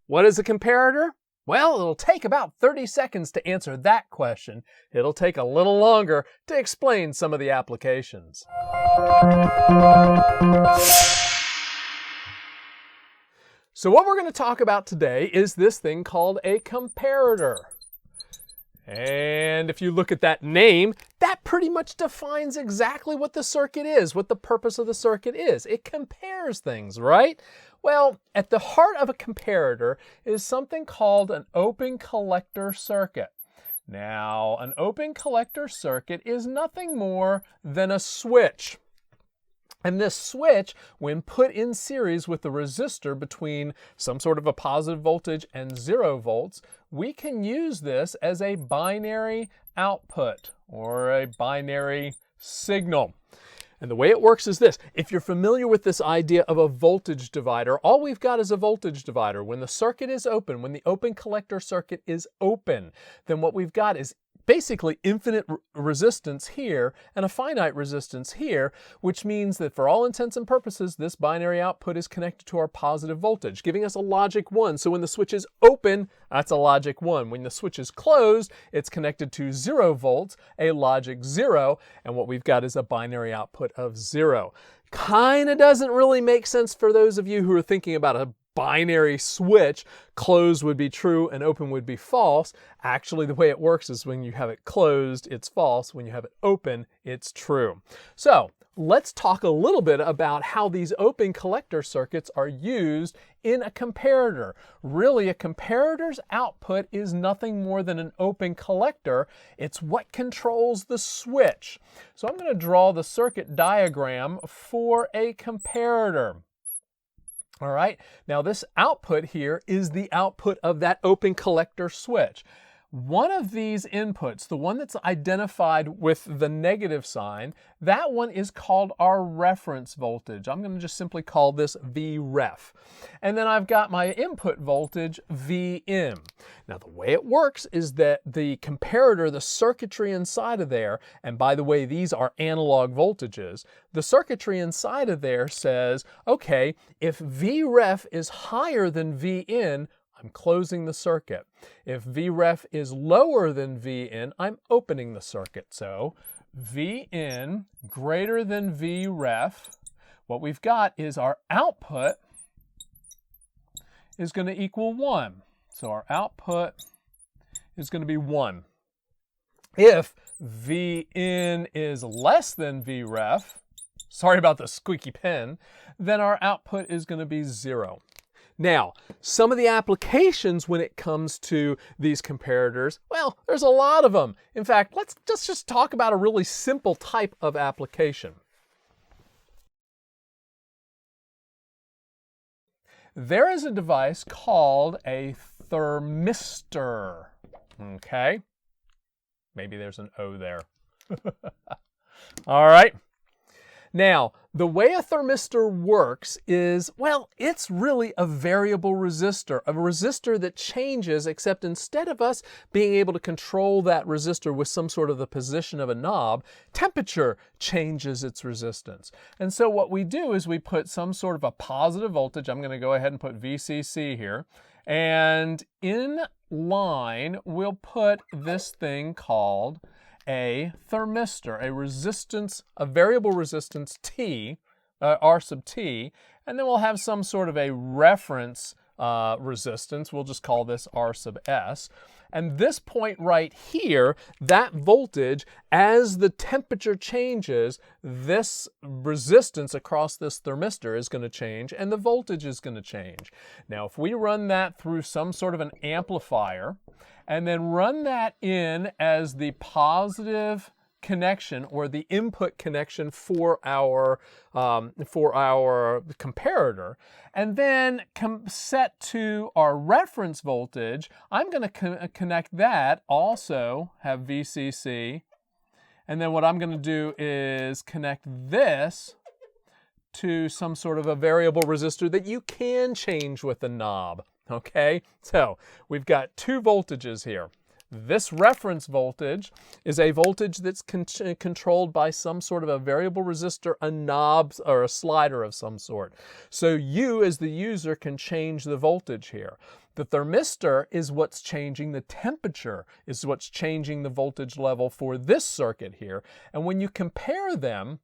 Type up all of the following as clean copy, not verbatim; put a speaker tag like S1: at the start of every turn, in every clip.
S1: What is a comparator? Well, it'll take about 30 seconds to answer that question. It'll take a little longer to explain some of the applications. So what we're going to talk about today is this thing called a comparator. And if you look at that name, that pretty much defines exactly what the circuit is, what the purpose of the circuit is. It compares things, right? Well, at the heart of a comparator is something called an open collector circuit. Now, an open collector circuit is nothing more than a switch. And this switch, when put in series with the resistor between some sort of a positive voltage and 0 volts, we can use this as a binary output or a binary signal. And the way it works is this. If you're familiar with this idea of a voltage divider, all we've got is a voltage divider. When the circuit is open, when the open collector circuit is open, then what we've got is basically infinite resistance here and a finite resistance here, which means that for all intents and purposes, this binary output is connected to our positive voltage, giving us a logic 1. So when the switch is open, that's a logic 1. When the switch is closed, it's connected to 0 volts, a logic 0, and what we've got is a binary output of 0. Kind of doesn't really make sense for those of you who are thinking about a binary switch. Closed would be true and open would be false. Actually, the way it works is when you have it closed, it's false. When you have it open, it's true. So let's talk a little bit about how these open collector circuits are used in a comparator. Really, a comparator's output is nothing more than an open collector. It's what controls the switch. So I'm going to draw the circuit diagram for a comparator. All right, now this output here is the output of that open collector switch. One of these inputs, the one that's identified with the negative sign, that one is called our reference voltage. I'm going to just simply call this Vref. And then I've got my input voltage, Vin. Now the way it works is that the comparator, the circuitry inside of there, and by the way, these are analog voltages, the circuitry inside of there says, okay, if Vref is higher than Vin, I'm closing the circuit. If Vref is lower than Vin, I'm opening the circuit. So Vin greater than Vref, what we've got is our output is going to equal 1. So our output is going to be 1. If Vin is less than Vref, sorry about the squeaky pen, then our output is going to be 0. Now, some of the applications when it comes to these comparators, well, there's a lot of them. In fact, let's just talk about a really simple type of application. There is a device called a thermistor. Okay? Maybe there's an O there. All right. Now, the way a thermistor works is, well, it's really a variable resistor, a resistor that changes, except instead of us being able to control that resistor with some sort of the position of a knob, temperature changes its resistance. And so what we do is we put some sort of a positive voltage. I'm going to go ahead and put VCC here. And in line, we'll put this thing called a thermistor, a resistance, a variable resistance T, R sub T, and then we'll have some sort of a reference resistance. We'll just call this R sub S. And this point right here, that voltage, as the temperature changes, this resistance across this thermistor is going to change and the voltage is going to change. Now, if we run that through some sort of an amplifier and then run that in as the positive connection or the input connection for our comparator, and then set to our reference voltage, I'm going to connect that, also have VCC, and then what I'm going to do is connect this to some sort of a variable resistor that you can change with a knob. Okay, so we've got two voltages here. This reference voltage is a voltage that's controlled by some sort of a variable resistor, a knob, or a slider of some sort. So you, as the user, can change the voltage here. The thermistor is what's changing the temperature, is what's changing the voltage level for this circuit here. And when you compare them,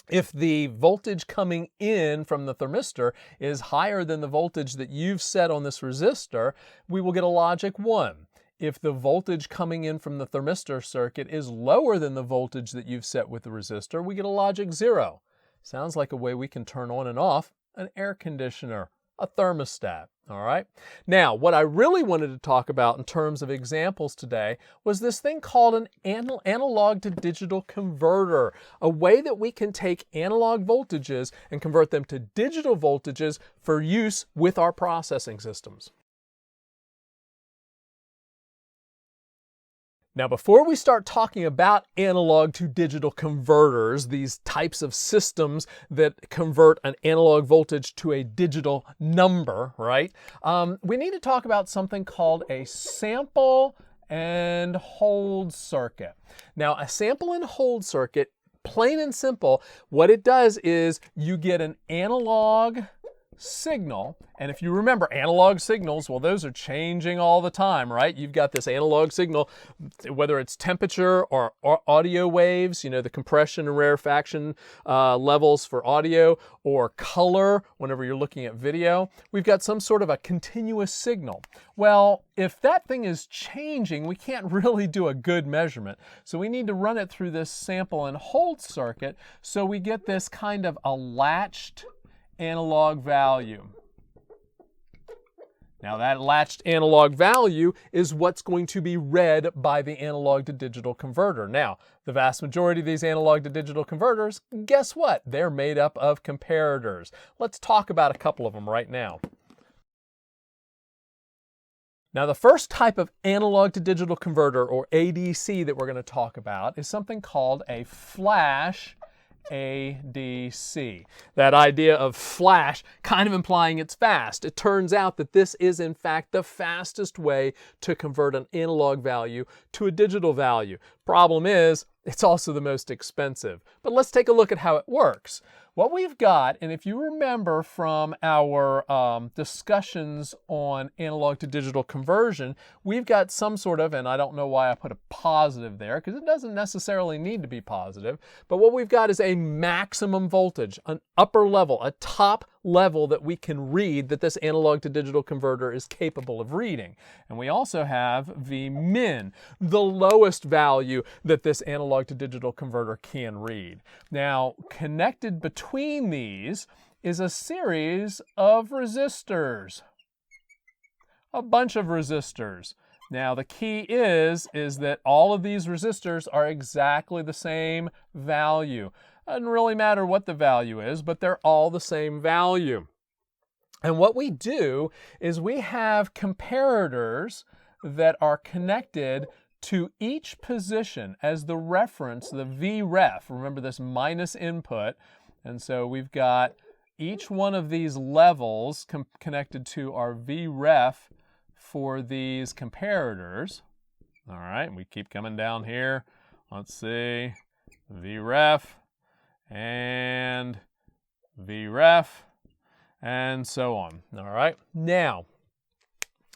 S1: if the voltage coming in from the thermistor is higher than the voltage that you've set on this resistor, we will get a logic 1. If the voltage coming in from the thermistor circuit is lower than the voltage that you've set with the resistor, we get a logic 0. Sounds like a way we can turn on and off an air conditioner, a thermostat. All right. Now, what I really wanted to talk about in terms of examples today was this thing called an analog to digital converter, a way that we can take analog voltages and convert them to digital voltages for use with our processing systems. Now, before we start talking about analog to digital converters, these types of systems that convert an analog voltage to a digital number, right? We need to talk about something called a sample and hold circuit. Now, a sample and hold circuit, plain and simple, what it does is you get an analog signal, and if you remember analog signals, well, those are changing all the time, right? You've got this analog signal, whether it's temperature or audio waves, you know, the compression and rarefaction levels for audio, or color whenever you're looking at video. We've got some sort of a continuous signal. Well, if that thing is changing, we can't really do a good measurement. So we need to run it through this sample and hold circuit so we get this kind of a latched analog value. Now that latched analog value is what's going to be read by the analog to digital converter. Now, the vast majority of these analog to digital converters, guess what? They're made up of comparators. Let's talk about a couple of them right now. Now, the first type of analog to digital converter, or ADC, that we're going to talk about is something called a flash ADC. That idea of flash kind of implying it's fast. It turns out that this is in fact the fastest way to convert an analog value to a digital value. Problem is, it's also the most expensive. But let's take a look at how it works. What we've got, and if you remember from our discussions on analog to digital conversion, we've got some sort of, and I don't know why I put a positive there, because it doesn't necessarily need to be positive, but what we've got is a maximum voltage, an upper level, a top level that we can read that this analog to digital converter is capable of reading. And we also have Vmin, the lowest value that this analog to digital converter can read. Now, connected between these is a series of resistors, a bunch of resistors. Now, the key is that all of these resistors are exactly the same value. Doesn't really matter what the value is, but they're all the same value. And what we do is we have comparators that are connected to each position as the reference, the Vref. Remember this minus input. And so we've got each one of these levels connected to our Vref for these comparators. All right, we keep coming down here. Let's see, Vref and Vref and so on. All right, now,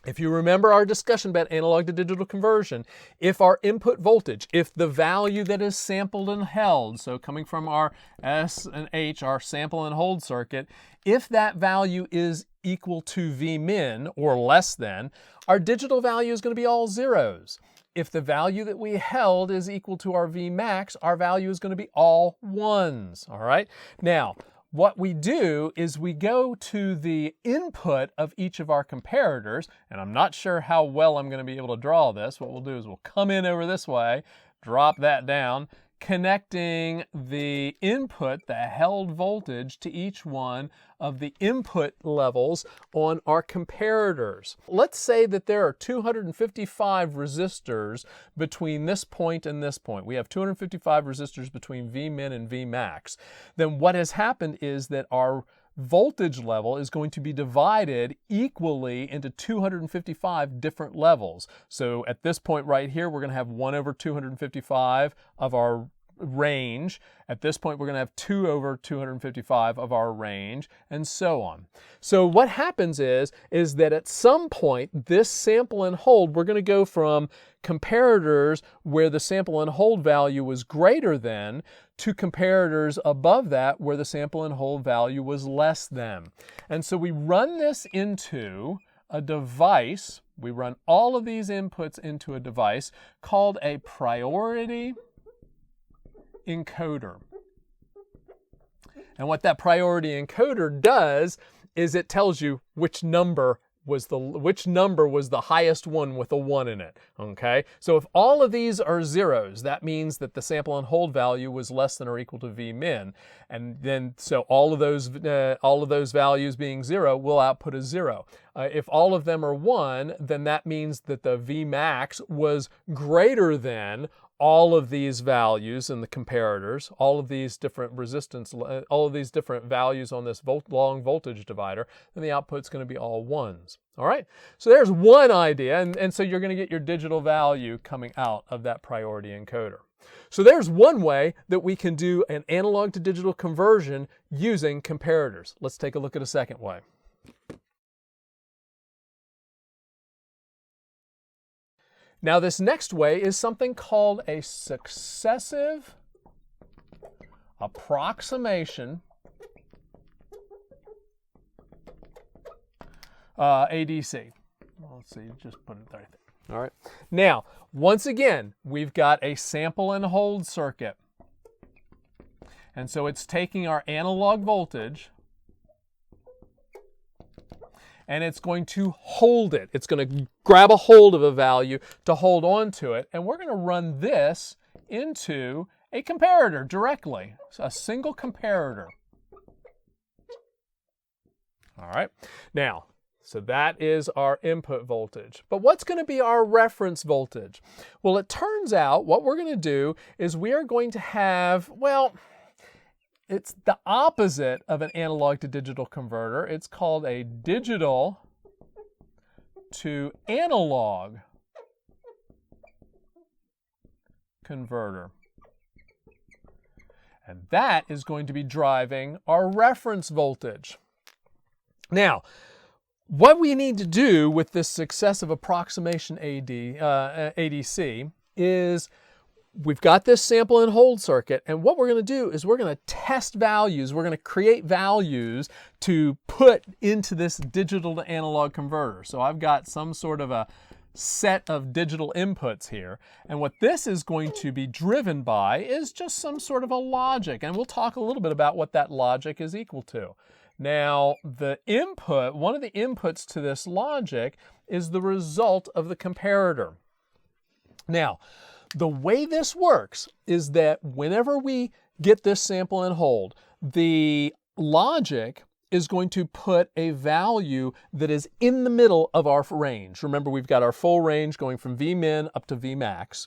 S1: if you remember our discussion about analog to digital conversion, if our input voltage, if the value that is sampled and held, so coming from our S and H, our sample and hold circuit, if that value is equal to Vmin or less than, our digital value is going to be all zeros. If the value that we held is equal to our Vmax, our value is going to be all ones. All right. Now, what we do is we go to the input of each of our comparators, and I'm not sure how well I'm going to be able to draw this. What we'll do is we'll come in over this way, drop that down, connecting the input, the held voltage, to each one of the input levels on our comparators. Let's say that there are 255 resistors between this point and this point. We have 255 resistors between Vmin and Vmax. Then what has happened is that our voltage level is going to be divided equally into 255 different levels. So at this point right here, we're going to have 1 over 255 of our range. At this point, we're going to have 2 over 255 of our range, and so on. So what happens is that at some point, this sample and hold, we're going to go from comparators where the sample and hold value was greater than to comparators above that where the sample and hold value was less than. And so we run this into a device. We run all of these inputs into a device called a priority encoder. And what that priority encoder does is it tells you which number was the highest one with a 1 in it. Okay? So if all of these are zeros, that means that the sample and hold value was less than or equal to V min. And then so all of those values being 0 will output a 0. If all of them are 1, then that means that the V max was greater than all of these values in the comparators, all of these different resistance, all of these different values on this long voltage divider, then the output's going to be all 1s. All right, so there's one idea, and so you're going to get your digital value coming out of that priority encoder. So there's one way that we can do an analog to digital conversion using comparators. Let's take a look at a second way. Now this next way is something called a successive approximation ADC. Let's see, just put it right there. All right. Now, once again, we've got a sample and hold circuit. And so it's taking our analog voltage and it's going to hold it. It's going to grab a hold of a value to hold on to it. And we're going to run this into a comparator directly, so a single comparator. All right. Now, so that is our input voltage. But what's going to be our reference voltage? Well, it turns out what we're going to do is we are going to have, well, it's the opposite of an analog to digital converter. It's called a digital to analog converter. And that is going to be driving our reference voltage. Now, what we need to do with this successive approximation ADC is we've got this sample and hold circuit, and what we're going to do is we're going to test values. We're going to create values to put into this digital to analog converter. So I've got some sort of a set of digital inputs here, and what this is going to be driven by is just some sort of a logic, and we'll talk a little bit about what that logic is equal to. Now, the input, one of the inputs to this logic is the result of the comparator. Now, the way this works is that whenever we get this sample and hold, the logic is going to put a value that is in the middle of our range. Remember, we've got our full range going from V min up to V max.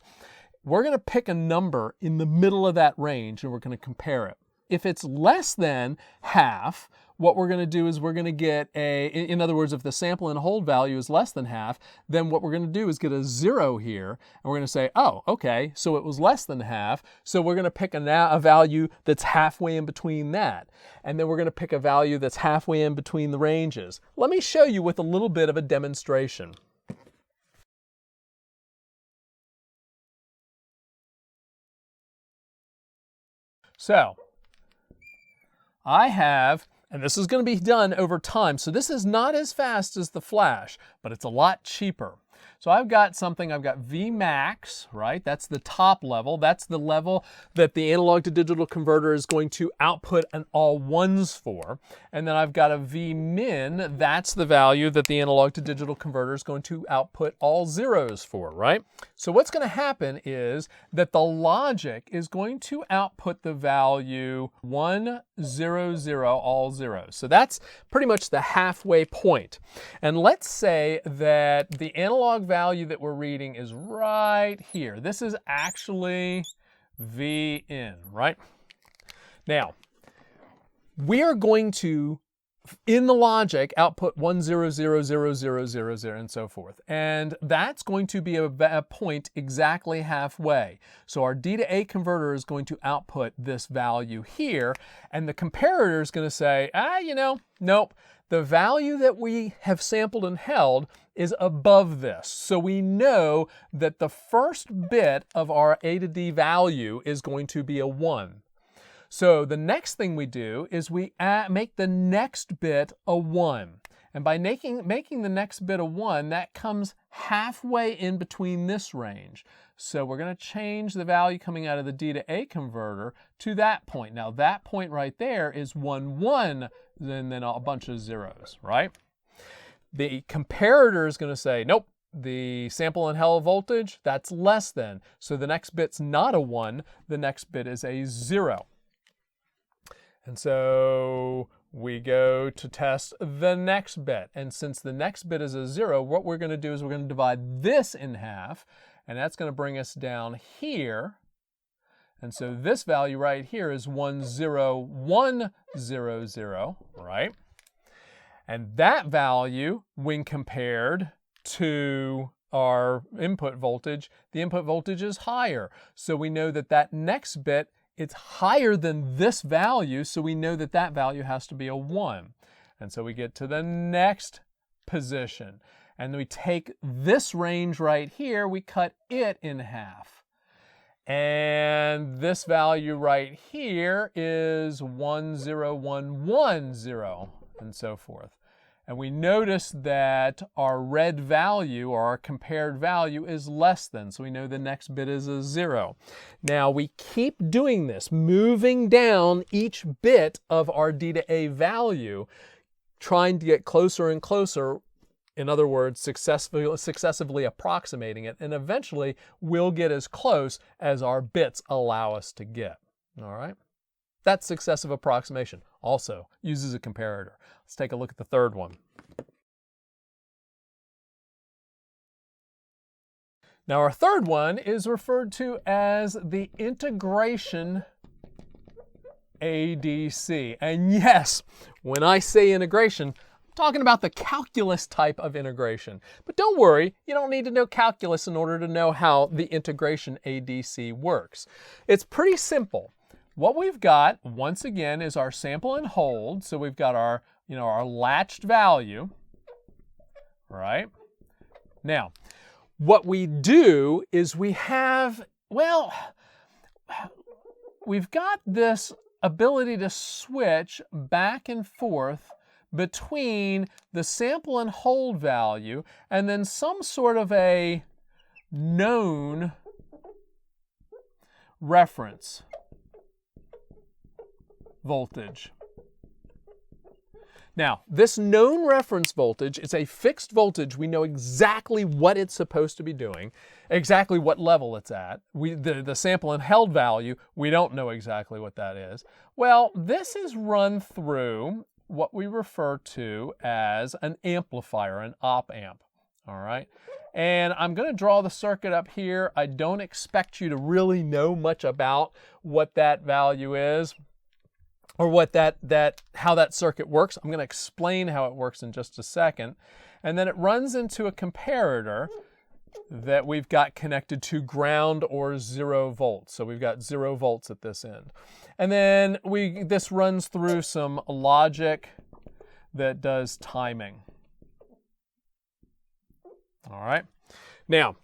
S1: We're going to pick a number in the middle of that range and we're going to compare it. If it's less than half, what we're going to do is we're going to get in other words, if the sample and hold value is less than half, then what we're going to do is get a 0 here, and we're going to say, oh, okay, so it was less than half, so we're going to pick a value that's halfway in between that. And then we're going to pick a value that's halfway in between the ranges. Let me show you with a little bit of a demonstration. So, I have, and this is going to be done over time, so this is not as fast as the flash, but it's a lot cheaper. So I've got V max, right? That's the top level. That's the level that the analog to digital converter is going to output an all 1s for. And then I've got a V min, that's the value that the analog to digital converter is going to output all 0s for, right? So what's going to happen is that the logic is going to output the value 1, 0, 0, all 0s. So that's pretty much the halfway point. And let's say that the analog value that we're reading is right here. This is actually V in, right? Now, we are going to in the logic, output 1, 0, 0, 0, 0, 0, 0, and so forth. And that's going to be a point exactly halfway. So our D to A converter is going to output this value here, and the comparator is going to say, nope, the value that we have sampled and held is above this. So we know that the first bit of our A to D value is going to be a 1. So the next thing we do is we make the next bit a 1. And by making the next bit a 1, that comes halfway in between this range. So we're going to change the value coming out of the D to A converter to that point. Now that point right there is 1, 1, and then a bunch of zeros, right? The comparator is going to say, nope, the sample and held voltage, that's less than. So the next bit's not a 1, the next bit is a 0. And so we go to test the next bit. And since the next bit is a 0, what we're going to do is we're going to divide this in half, and that's going to bring us down here. And so this value right here is 1, 0, 1, 0, 0, right? And that value, when compared to our input voltage, the input voltage is higher. So we know that that next bit, it's higher than this value, so we know that that value has to be a 1. And so we get to the next position. And we take this range right here, we cut it in half. And this value right here is 1, 0, 1, 1, 0, and so forth. And we notice that our red value, or our compared value, is less than. So we know the next bit is a 0. Now we keep doing this, moving down each bit of our D to A value, trying to get closer and closer. In other words, successively approximating it. And eventually we'll get as close as our bits allow us to get. All right? That's successive approximation. Also uses a comparator. Let's take a look at the third one. Now our third one is referred to as the integration ADC. And yes, when I say integration, I'm talking about the calculus type of integration. But don't worry, you don't need to know calculus in order to know how the integration ADC works. It's pretty simple. What we've got, once again, is our sample and hold. So we've got our, our latched value, right? Now, what we do is we've got this ability to switch back and forth between the sample and hold value and then some sort of a known reference voltage. Now, this known reference voltage is a fixed voltage. We know exactly what it's supposed to be doing, exactly what level it's at. The sample and held value, we don't know exactly what that is. Well, this is run through what we refer to as an amplifier, an op-amp. All right? And I'm going to draw the circuit up here. I don't expect you to really know much about what that value is, or how that circuit works. I'm going to explain how it works in just a second. And then it runs into a comparator that we've got connected to ground or 0 volts. So we've got 0 volts at this end. And then this runs through some logic that does timing. All right. Now,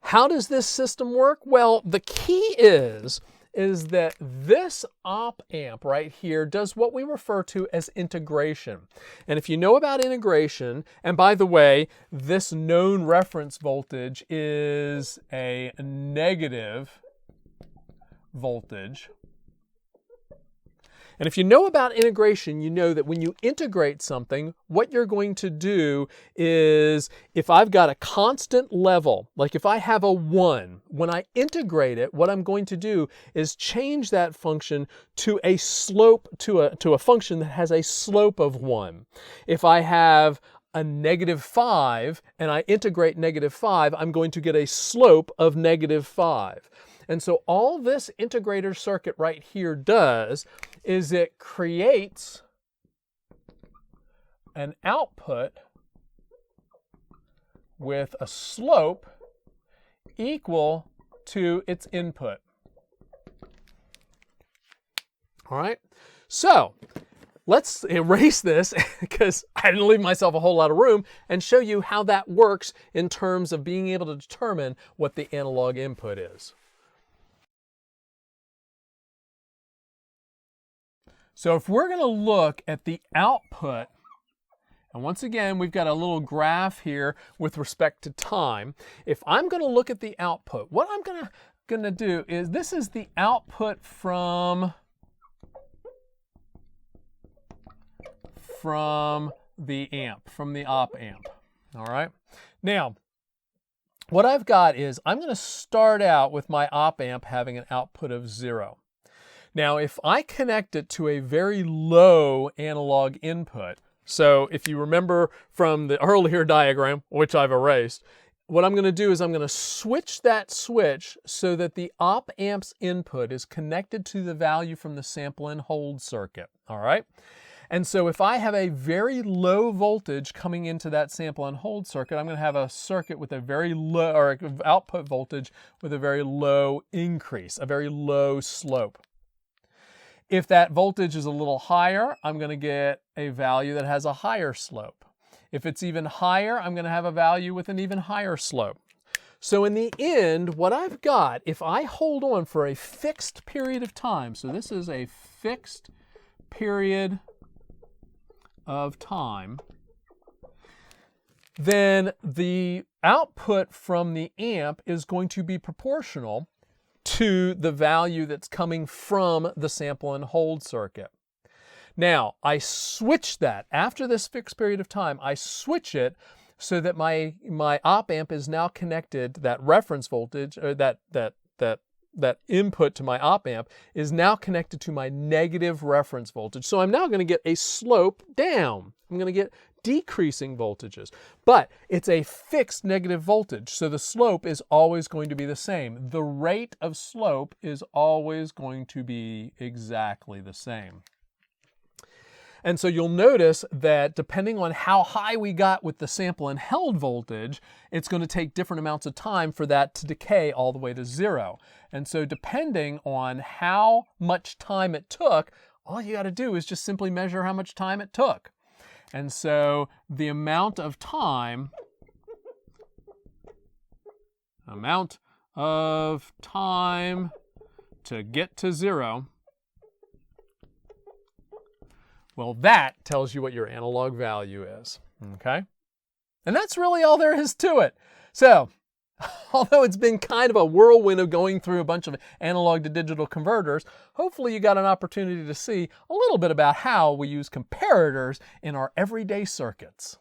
S1: how does this system work? Well, the key is that this op-amp right here does what we refer to as integration. And if you know about integration, and by the way, this known reference voltage is a negative voltage. And if you know about integration, you know that when you integrate something, what you're going to do is, if I've got a constant level, like if I have a 1, when I integrate it, what I'm going to do is change that function to a slope, to a function that has a slope of 1. If I have a -5 and I integrate -5, I'm going to get a slope of -5. And so all this integrator circuit right here does is it creates an output with a slope equal to its input. All right, so let's erase this because I didn't leave myself a whole lot of room and show you how that works in terms of being able to determine what the analog input is. So if we're going to look at the output, and once again, we've got a little graph here with respect to time. If I'm going to look at the output, what I'm going to do is, this is the output from the amp, from the op amp. All right. Now, what I've got is, I'm going to start out with my op amp having an output of 0. Now, if I connect it to a very low analog input, so if you remember from the earlier diagram, which I've erased, what I'm going to do is I'm going to switch that switch so that the op amp's input is connected to the value from the sample and hold circuit. All right. And so if I have a very low voltage coming into that sample and hold circuit, I'm going to have a circuit with a very low, or output voltage with a very low increase, a very low slope. If that voltage is a little higher, I'm going to get a value that has a higher slope. If it's even higher, I'm going to have a value with an even higher slope. So in the end, what I've got, if I hold on for a fixed period of time, so this is a fixed period of time, then the output from the amp is going to be proportional to the value that's coming from the sample and hold circuit. Now, I switch that. After this fixed period of time, I switch it so that my op amp is now connected, that reference voltage, or that input to my op amp is now connected to my negative reference voltage. So I'm now going to get a slope down. I'm going to get decreasing voltages, but it's a fixed negative voltage, so the slope is always going to be the same. The rate of slope is always going to be exactly the same. And so you'll notice that depending on how high we got with the sample and held voltage, it's going to take different amounts of time for that to decay all the way to 0. And so depending on how much time it took, all you got to do is just simply measure how much time it took. And so the amount of time to get to 0, well, that tells you what your analog value is, okay? And that's really all there is to it. So, although it's been kind of a whirlwind of going through a bunch of analog to digital converters, hopefully you got an opportunity to see a little bit about how we use comparators in our everyday circuits.